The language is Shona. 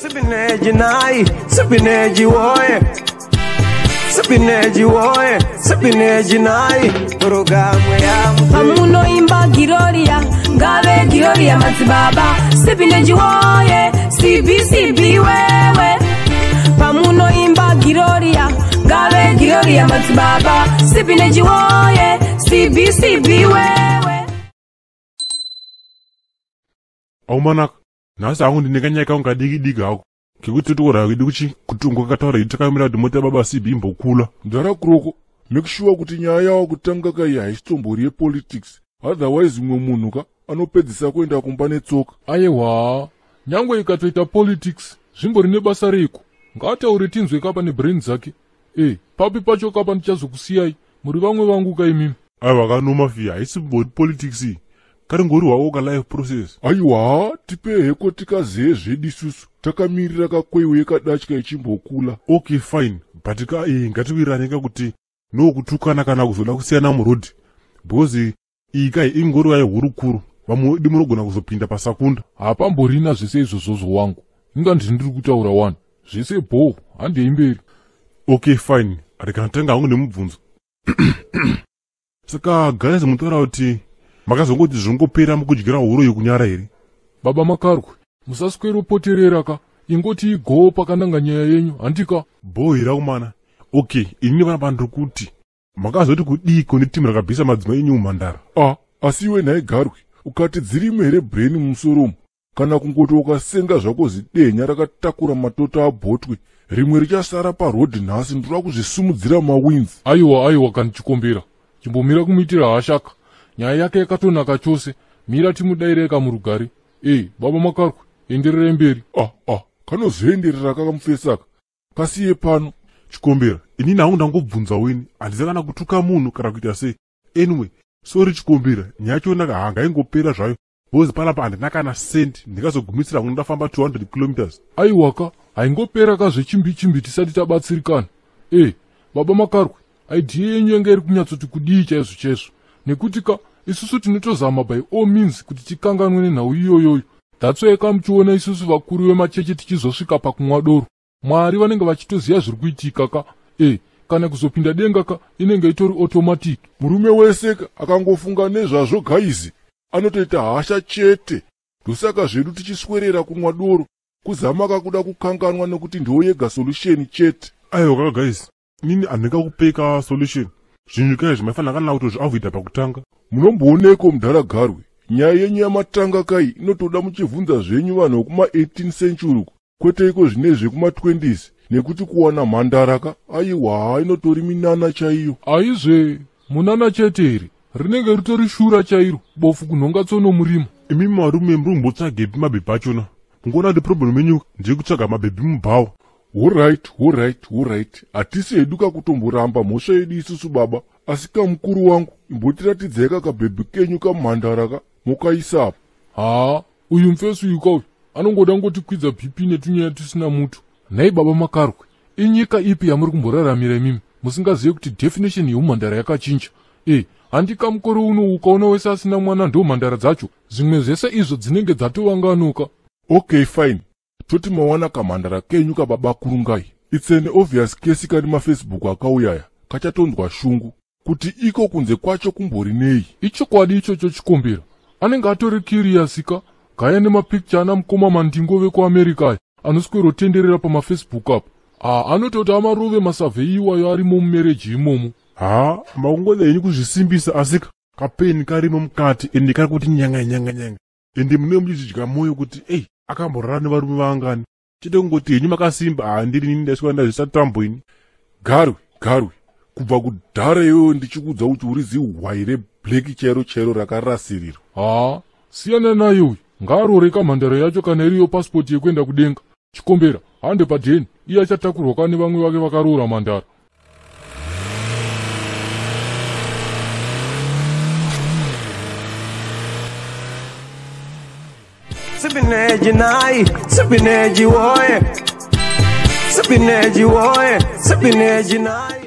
Sipineji nai, sipineji woye, sipineji woye, sipineji nai, urugamwe ya Pamuno imba giroria, ngave giroria matibaba. Sipineji woye, sibi wewe. Pamuno imba giroria, ngave giroria matibaba. Sipineji woye, sibi wewe. Aumanaka, nasi angu ndinekanyaka unga diga hako. Kikuti tukura kiduchi kutungo katawara itakamira dimote baba sibi imbo kula. Ndara kuroko, make sure kuti nyaya yawo kutanga kai haisitombori politics. Otherwise mwe munhuka anopedzisa kuenda kumbane tsoka. Aiwa, nyangwe ikatoita politics, zvimbori nebasa reko. Ngataure tinzwe kapa nebrain dzake. Papi pacho kapa ndichazokusiyai, muri vamwe vangu kai mimi. Aiwa kanoma fia, haisimbori politics iyi. Kari ngori waoka life process. Aiwa, tipe heko tikaziye zvedu isusu. Takamirira kakwewe kadachika ichimbokula. Okay fine, but ngatiwiraneka kuti no kutukana kana kuzoda kusiyana murodhi. Because iyi ingori waye hurukuru. Vamwe munogona kuzopinda pasakunda. Hapamborina zvese izvozvo wangu. Inga ndiri kutaura wani. Zvese bho, handei mberi. Okay fine, arikanatenga hangu nemubvunzo. Saka guys mutora kuti makazongoti zvongopera mukudyira huro yekunyara here. Baba Makarwe, musaswera poterera ka. Ingoti igo pakananga nyaya yenyu, handika. Bohera kumana. Okay, ini vana bandiri kuti makazoti kudiko netimu rakabvisa madzimai enyu mumhandara. Asi iwe nhaye Garwe, ukati dzirimo here brain mumusoromo, kana kungoti ukasenga zvako zidenya rakatakura matoto abhotwe, rimwe richasara parodhi nhasi ndira kuzvisumudzira mawinzi. Aiwa kana chikombera. Chimbomira kumuitira hashaka. Nyaya yake yakatonaka chose. Mira timudaireka murugare. Baba Makarwe, enderere mberi. Kanozoenderera kakamufesaka. Kasiye pano. Chikombera, inini hangu ndangobvunza weni, handisa kana kutuka munhu kana kuita sei. Anyway, sorry Chikombera, nyaya chionaka hangaingopera zvayo. Bozi panapa handina kana sendi, ndikazogumisira kuti ndafamba 200 km. Aiwaka, haingopera kazvechimbi tisati tabatsirikana. Baba Makarwe, idea yenyu yanga iri kunyatsoti kudii chaizvo. Nekuti isusu tinotozama by all means kuti tikanganwe nenhau iyoyoyo. That's why muchiona isusu vakuru vemacheche tichizosvika pakumwa doro. Mwari vanenge vachitoziva zviri kuitika kana kuzopinda denga inenge itori automatic. Murume wese akangofunga nezvazvo gaizi anotoita hasha chete. Ndosaka zvedu tichiswerera kumwa doro kuzama kakuda kukanganwa nekuti ndiwo yega solution chete. Aiwa guys, nini handingakupeka solution. Zvinhu kai zvimafanira kana kuti zviavhuita pakutanga. Munombooneko mudhara Garwe, nyaya yenyu yamatanga kai inotoda muchivhunza zvenyu vanhu vekuma 18th century kwete iko zvinezve kuma 20s, nekuti kuwana mhandara aiwa inotori minana chaiyo. Aizve munana chete here, rinenge ritori shura chairo, bofu kunhonga tsono murima. Imi marume muri kumbotsvagepi mabhebhi achona? Mungoona kuti problem yenyu ndeyekutsvaga mabhebhi mubhawa. Alright. Hatisi hedu kakutomboramba mhosva yedu isusu baba, asi kamukuru wangu imbotiratidzai kakabhebhi kenyu kamhandara mukaisapo. Uyu mufesi uyu kauyu anongoda ngotikwidza BP netunyaya tusina mutu. Nhai Baba Makarwe, inyika ipi yamuri kumboraramira imimi musingazive kuti definition yeumhandara yakachinja? Handika mukore uno ukaona wese asina mwana ndo mhandara dzacho, zvimwe zvese izvo dzinenge dzatovanganuka. Okay fine, toti mawana kamhandara kenyu kababa kurungai. It's an obvious case kani mafacebook akauyaya kachatonzwa shungu kuti iko kunze kwacho kumbori nei. Ichokwadi ichocho Chikombera, anenge atori curious gaya nemapicture ana mukoma mandingo vekuAmerica anoswero tenderera pamafacebook apo. Anototi amarove masavhei iwayo arimo mumereji imomo. Makungoda yenyu kuzvisimbisa asi kapeni karimo mukati ende kari kuti nyanga. Ende mune muchidya moyo kuti akamborara nevarume vangani. Chete kungoti henyu makasimba handiri nini ndaiswa ndazvisa tambo ini. Garwe, kubva kudhara iwewe ndichikudza kuti uri zihwai black chairo rakarasirirwa. Siyana naye uyu, ngaarore kamhandara yacho kana iriyo passport yekuenda kudenga. Chikombera, hande padheni, iye achatakurwa kane vamwe vake vakaroora mhandara. Sipineji nai, sipineji woye, sipineji nai.